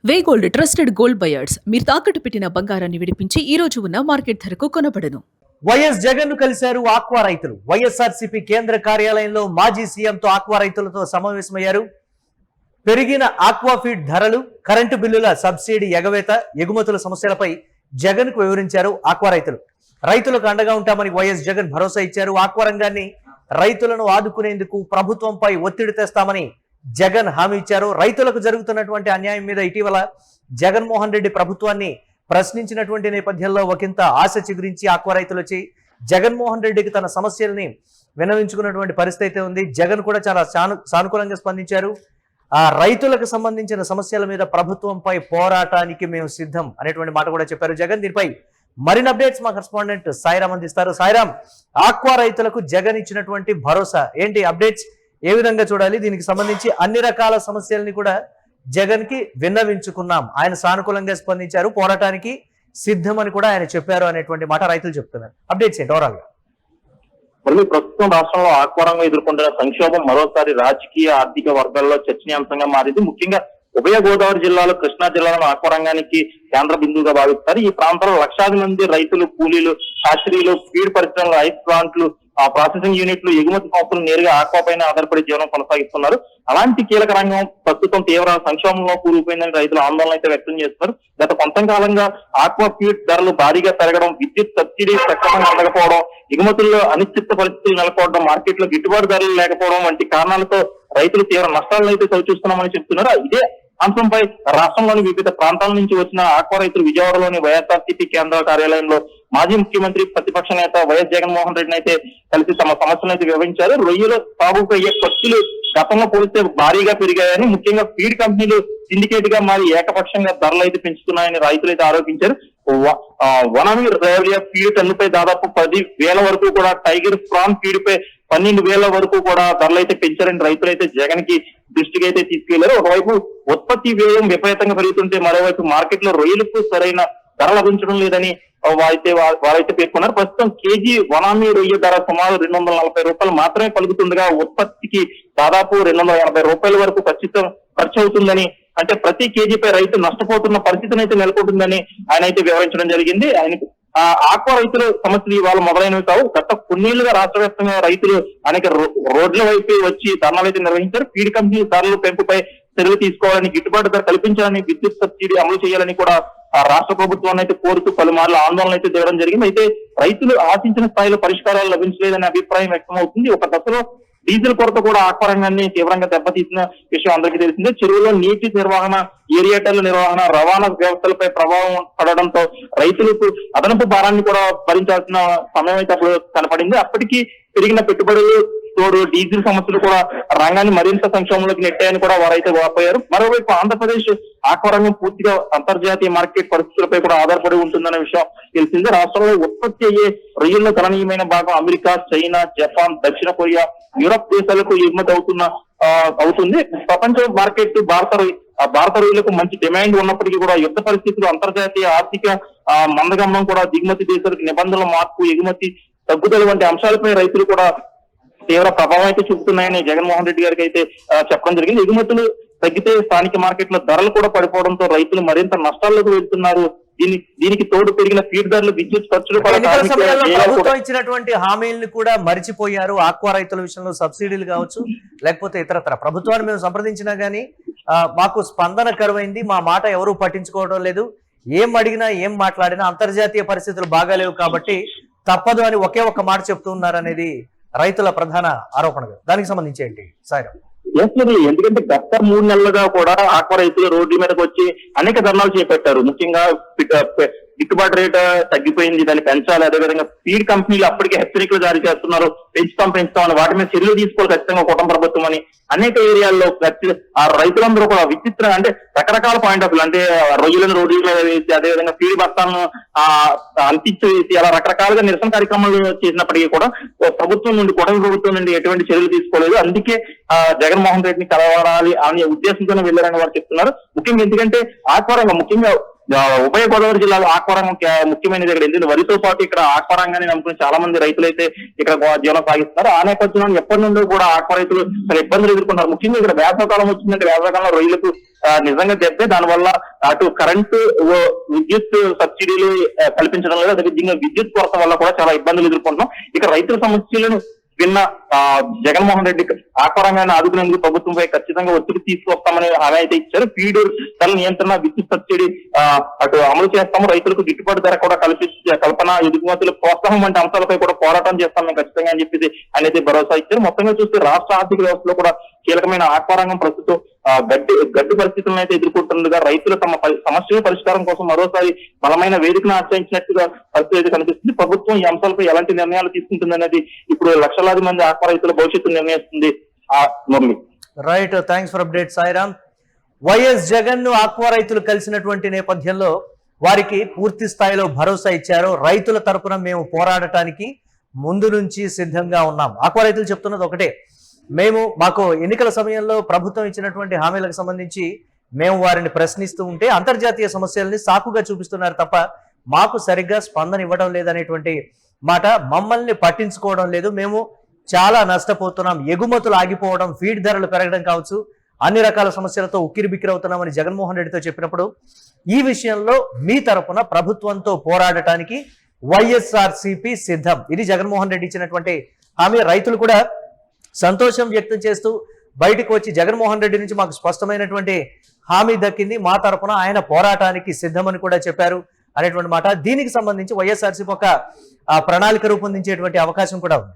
వే gold trusted gold buyers మీరు తాకట్టు పెట్టిన బంగారాన్ని విడిపించి ఈ రోజు ఉన్న మార్కెట్ ధరకు కొనబడను. వైఎస్ జగన్ ను కలిశారు ఆక్వా రైతులు. వైఎస్ఆర్సీపీ కేంద్ర కార్యాలయంలో మాజీ సీఎంతో ఆక్వా రైతులతో సమావేశమయ్యారు. పెరిగిన ఆక్వా ఫీడ్ ధరలు, కరెంటు బిల్లుల సబ్సిడీ ఎగవేత, ఎగుమతుల సమస్యలపై జగన్ కు వివరించారు ఆక్వా రైతులు. రైతులకు అండగా ఉంటామని వైఎస్ జగన్ భరోసా ఇచ్చారు. ఆక్వా రంగాన్ని, రైతులను ఆదుకునేందుకు ప్రభుత్వంపై ఒత్తిడి తెస్తామని జగన్ హామీ ఇచ్చారు. రైతులకు జరుగుతున్నటువంటి అన్యాయం మీద ఇటీవల జగన్మోహన్ రెడ్డి ప్రభుత్వాన్ని ప్రశ్నించినటువంటి నేపథ్యంలో ఒకంత ఆశ చిగురించి ఆక్వా రైతులు వచ్చి జగన్మోహన్ రెడ్డికి తన సమస్యల్ని విన్నవించుకున్నటువంటి పరిస్థితి ఉంది. జగన్ కూడా చాలా సానుకూలంగా స్పందించారు. ఆ రైతులకు సంబంధించిన సమస్యల మీద ప్రభుత్వంపై పోరాటానికి మేము సిద్ధం అనేటువంటి మాట కూడా చెప్పారు జగన్. దీనిపై మరిన్ని అప్డేట్స్ మా కరెస్పాండెంట్ సాయిరామ్ అందిస్తారు. సాయిరామ్, ఆక్వా రైతులకు జగన్ ఇచ్చినటువంటి భరోసా ఏంటి, అప్డేట్స్ ఏ విధంగా చూడాలి? దీనికి సంబంధించి అన్ని రకాల సమస్యల్ని కూడా జగన్ కి విన్నవించుకున్నాం, ఆయన సానుకూలంగా స్పందించారు, పోరాటానికి సిద్ధమని కూడా ఆయన చెప్పారు అనేటువంటి మాట రైతులు చెప్తున్నారు. అప్డేట్స్ ఏంటి ఓవరాల్ గా? మళ్ళీ ప్రస్తుతం రాష్ట్రంలో ఆక్వా రంగం ఎదుర్కొంటున్న సంక్షోభం మరోసారి రాజకీయ ఆర్థిక వర్గాల్లో చర్చనీయాంశంగా మారింది. ముఖ్యంగా ఉభయ గోదావరి జిల్లాలో, కృష్ణా జిల్లాలో ఆక్వా రంగానికి కేంద్ర బిందువుగా భావిస్తారు. ఈ ప్రాంతంలో లక్షాది మంది రైతులు, కూలీలు, శాస్త్రీయులు, ఫీడ్ పరిశ్రమలు, ఐస్ ప్లాంట్లు, ప్రాసెసింగ్ యూనిట్లు, ఎగుమతి సంస్థలు నేరుగా ఆక్వా పైన ఆధారపడి జీవనం కొనసాగిస్తున్నారు. అలాంటి కీలక రంగం ప్రస్తుతం తీవ్ర సంక్షోభంలో కూరుకుపోయిందని రైతులు ఆందోళన అయితే వ్యక్తం చేస్తున్నారు. గత కొంతకాలంగా ఆక్వా ఫీడ్ ధరలు భారీగా పెరగడం, విద్యుత్ సబ్సిడీ సక్రమంగా అందకపోవడం, ఎగుమతుల్లో అనిశ్చిత పరిస్థితులు నెలకొనడం, మార్కెట్లో గిట్టుబాటు ధరలు లేకపోవడం వంటి కారణాలతో రైతులు తీవ్ర నష్టాలను అయితే చవిచూస్తున్నామని చెప్తున్నారు. ఇదే అంశంపై రాష్ట్రంలోని వివిధ ప్రాంతాల నుంచి వచ్చిన ఆక్వా రైతులు విజయవాడలోని వైఎస్ఆర్సీపీ కేంద్ర కార్యాలయంలో మాజీ ముఖ్యమంత్రి, ప్రతిపక్ష నేత వైఎస్ జగన్మోహన్ రెడ్డిని అయితే కలిసి తమ సమస్యలను అయితే వివరించారు. రొయ్యల సాగుకు అయ్యే ఖర్చులు గతంలో పోలిస్తే భారీగా పెరిగాయని, ముఖ్యంగా ఫీడ్ కంపెనీలు సిండికేట్ గా మారి ఏకపక్షంగా ధరలు అయితే పెంచుతున్నాయని రైతులు అయితే ఆరోపించారు. వనమి రేవడియా ఫీడ్ టన్నుపై దాదాపు 10,000 వరకు కూడా, టైగర్ ప్రాన్ ఫీడ్ పై 12,000 వరకు కూడా ధరలు అయితే పెంచారని రైతులు అయితే జగన్ కి దృష్టికి అయితే తీసుకెళ్లారు. ఒకవైపు ఉత్పత్తి వ్యయం విపరీతంగా పెరుగుతుంటే, మరోవైపు మార్కెట్ లో రొయ్యలకు సరైన ధర లభించడం లేదని వారైతే పేర్కొన్నారు. ప్రస్తుతం కేజీ వనామీ రొయ్య ధర సుమారు 240 రూపాయలు మాత్రమే పలుకుతుండగా, ఉత్పత్తికి దాదాపు 280 రూపాయల వరకు ఖర్చు అవుతుందని, అంటే ప్రతి కేజీపై రైతు నష్టపోతున్న పరిస్థితిని అయితే నెలకొంటుందని ఆయన అయితే వివరించడం జరిగింది. ఆయనకు ఆక్వా రైతుల సమస్యలు ఇవాళ మొదలైనవి కావు. గత కొన్నేళ్లుగా రాష్ట్ర వ్యాప్తంగా రైతులు అనేక రోడ్ల వైపు వచ్చి ధర్నాలు అయితే నిర్వహించారు. ఫీడ్ కంపెనీ ధరల పెంపుపై చర్యలు తీసుకోవాలని, గిట్టుబాటు ధర కల్పించాలని, విద్యుత్ సబ్సిడీ అమలు చేయాలని కూడా రాష్ట్ర ప్రభుత్వాన్ని అయితే కోరుతూ పలుమార్లు ఆందోళన అయితే దిగడం జరిగింది. అయితే రైతులు ఆశించిన స్థాయిలో పరిష్కారాలు లభించలేదనే అభిప్రాయం వ్యక్తమవుతుంది. ఒక దశలో డీజిల్ కొరత కూడా ఆక్వా రంగాన్ని తీవ్రంగా దెబ్బతీసిన విషయం అందరికీ తెలిసిందే. చెరువులో నీటి నిర్వహణ, ఏరియేటర్ల నిర్వహణ, రవాణా వ్యవస్థలపై ప్రభావం పడడంతో రైతులకు అదనపు భారాన్ని కూడా భరించాల్సిన సమయం అయితే అప్పుడు కనపడింది. అప్పటికి పెరిగిన పెట్టుబడులు తోడు డీజిల్ సమస్యలు కూడా రంగాన్ని మరింత సంక్షోభంలోకి నెట్టాయని కూడా వారైతే వాపోయారు. మరోవైపు ఆంధ్రప్రదేశ్ ఆక్వా రంగం పూర్తిగా అంతర్జాతీయ మార్కెట్ పరిస్థితులపై కూడా ఆధారపడి ఉంటుందన్న విషయం తెలిసిందే. రాష్ట్రంలో ఉత్పత్తి అయ్యే రొయ్యల్లో గణనీయమైన భాగం అమెరికా, చైనా, జపాన్, దక్షిణ కొరియా, యూరప్ దేశాలకు ఎగుమతి అవుతుంది. ప్రపంచ మార్కెట్ భారత రొయ్యలకు మంచి డిమాండ్ ఉన్నప్పటికీ కూడా యుద్ధ పరిస్థితులు, అంతర్జాతీయ ఆర్థిక మందగమనం కూడా దిగుమతి దేశాలకు నిబంధనల మార్పు, ఎగుమతి తగ్గుదల వంటి అంశాలపై రైతులు కూడా తీవ్ర ప్రభావం అయితే చూపుతున్నాయని జగన్మోహన్ రెడ్డి గారికి అయితే చెప్పడం జరిగింది. ఎగుమతులు తగ్గితే స్థానిక మార్కెట్ లో ధరలు కూడా పడిపోవడంతో రైతులు మరింత నష్టాల్లోకి వెళ్తున్నారు. దీనికి తోడు పెరిగిన ఫీడ్ ధరలు, విద్యుత్ ఖర్చులు ప్రభుత్వం ఇచ్చినటువంటి హామీలను కూడా మరిచిపోయారు. ఆక్వా రైతుల విషయంలో సబ్సిడీలు కావచ్చు, లేకపోతే ఇతరత్ర ప్రభుత్వాన్ని మేము సంప్రదించినా గానీ మాకు స్పందన కరువైంది, మా మాట ఎవరూ పట్టించుకోవడం లేదు, ఏం అడిగినా ఏం మాట్లాడినా అంతర్జాతీయ పరిస్థితులు బాగాలేవు కాబట్టి తప్పదు అని ఒకే ఒక్క మాట చెప్తూ ఉన్నారనేది రైతుల ప్రధాన ఆరోపణ. దానికి సంబంధించి ఏంటి సాయిరామ్? ఎందుకంటే గత 3 నెలలుగా కూడా ఆక్వా రైతులు రోడ్ల మీదకి వచ్చి అనేక ధర్నాలు చేపట్టారు. ముఖ్యంగా గిట్టుబాటు రేటు తగ్గిపోయింది, దాన్ని పెంచాలి. అదేవిధంగా ఫీడ్ కంపెనీలు అప్పటికే హెచ్చరికలు జారీ చేస్తున్నారు, పెంచుతామని, వాటి మీద చర్యలు తీసుకోవాలి ఖచ్చితంగా కుటుంబ ప్రభుత్వం అని అనేక ఏరియాల్లో ఆ రైతులందరూ కూడా విచిత్ర, అంటే రకరకాల పాయింట్ ఆఫ్ వ్యూ, అంటే రొయ్యలను రోడ్ల మీద వేసి, అదేవిధంగా ఫీడ్ బస్తాలను అంటించి వేసి, అలా రకరకాలుగా నిరసన కార్యక్రమాలు చేసినప్పటికీ కూడా ప్రభుత్వం నుండి, కూటమి ప్రభుత్వం నుండి ఎటువంటి చర్యలు తీసుకోలేదు. అందుకే జగన్మోహన్ రెడ్డిని కలవాలి అనే ఉద్దేశంతోనే వెళ్ళారని వారు చెప్తున్నారు. ముఖ్యంగా ఎందుకంటే ఆక్వా రంగం, ముఖ్యంగా ఉభయ గోదావరి జిల్లాలో ఆక్వా రంగం ముఖ్యమైనది. ఇక్కడ ఎందుకంటే వరితో పాటు ఇక్కడ ఆక్వా రంగాన్ని నమ్ముకుని చాలా మంది రైతులు అయితే ఇక్కడ జీవనం సాగిస్తున్నారు. ఆ నేపథ్యంలో ఎప్పటి నుండో కూడా ఆక్వా రైతులు చాలా ఇబ్బందులు ఎదుర్కొంటారు. ముఖ్యంగా ఇక్కడ వేసవకాలం వచ్చిందంటే వేసవకాలంలో రొయ్యలకు నిజంగా దెబ్బే, దానివల్ల అటు కరెంటు విద్యుత్ సబ్సిడీలు కల్పించడం లేదు, అదేవిధంగా విద్యుత్ కొరత వల్ల కూడా చాలా ఇబ్బందులు ఎదుర్కొంటున్నాం. ఇక రైతుల సమస్యలను విన్న జగన్మోహన్ రెడ్డి ఆక్వా రంగాన్ని ఆదుకునేందుకు ప్రభుత్వంపై ఖచ్చితంగా ఒత్తిడి తీసుకొస్తామని హామీ అయితే ఇచ్చారు. ఫీడ్ ధరల నియంత్రణ, విద్యుత్ సబ్సిడీ అటు అమలు చేస్తాము, రైతులకు గిట్టుబాటు ధర కూడా కల్పన, ఎగుమతుల ప్రోత్సాహం వంటి అంశాలపై కూడా పోరాటం చేస్తాం మేము ఖచ్చితంగా అని చెప్పేసి ఆయన అయితే భరోసా ఇచ్చారు. మొత్తంగా చూస్తే రాష్ట్ర ఆర్థిక వ్యవస్థలో కూడా కీలకమైన ఆక్వా రంగం ప్రస్తుతం గడ్డు పరిస్థితులను అయితే ఎదుర్కొంటుండగా రైతులు తమ సమస్యల పరిష్కారం కోసం మరోసారి బలమైన వేదికను ఆశ్రయించినట్టుగా పరిస్థితి కనిపిస్తుంది. ప్రభుత్వం ఈ అంశాలపై ఎలాంటి నిర్ణయాలు తీసుకుంటుంది అనేది ఇప్పుడు లక్షలాది మంది ఆక్వా రైతుల భవిష్యత్తు నిర్ణయిస్తుంది. Murali. Right, thanks for update Sairam. YS Jagan ను ఆక్వా రైతులు కలిసినటువంటి నేపథ్యంలో వారికి పూర్తి స్థాయిలో భరోసా ఇచ్చారు. రైతుల తరపున మేము పోరాడటానికి ముందు నుంచి సిద్ధంగా ఉన్నాం. ఆక్వా రైతులు చెప్తున్నది ఒకటే, మాకు ఎన్నికల సమయంలో ప్రభుత్వం ఇచ్చినటువంటి హామీలకు సంబంధించి మేము వారిని ప్రశ్నిస్తూ ఉంటే అంతర్జాతీయ సమస్యల్ని సాకుగా చూపిస్తున్నారు తప్ప మాకు సరిగ్గా స్పందన ఇవ్వడం లేదనేటువంటి మాట, మమ్మల్ని పట్టించుకోవడం లేదు, మేము చాలా నష్టపోతున్నాం, ఎగుమతులు ఆగిపోవడం, ఫీడ్ ధరలు పెరగడం కావచ్చు, అన్ని రకాల సమస్యలతో ఉక్కిరిబిక్కిరవుతున్నామని జగన్మోహన్ రెడ్డితో చెప్పినప్పుడు ఈ విషయంలో మీ తరపున ప్రభుత్వంతో పోరాడటానికి వైఎస్ఆర్సీపీ సిద్ధం. ఇది జగన్మోహన్ రెడ్డి ఇచ్చినటువంటి హామీ. రైతులు కూడా సంతోషం వ్యక్తం చేస్తూ బయటకు వచ్చి జగన్మోహన్ రెడ్డి నుంచి మాకు స్పష్టమైనటువంటి హామీ దక్కింది, మా తరపున ఆయన పోరాటానికి సిద్ధమని కూడా చెప్పారు అనేటువంటి మాట. దీనికి సంబంధించి వైఎస్ఆర్సీపీ ఒక ప్రణాళిక రూపొందించేటువంటి అవకాశం కూడా ఉంది.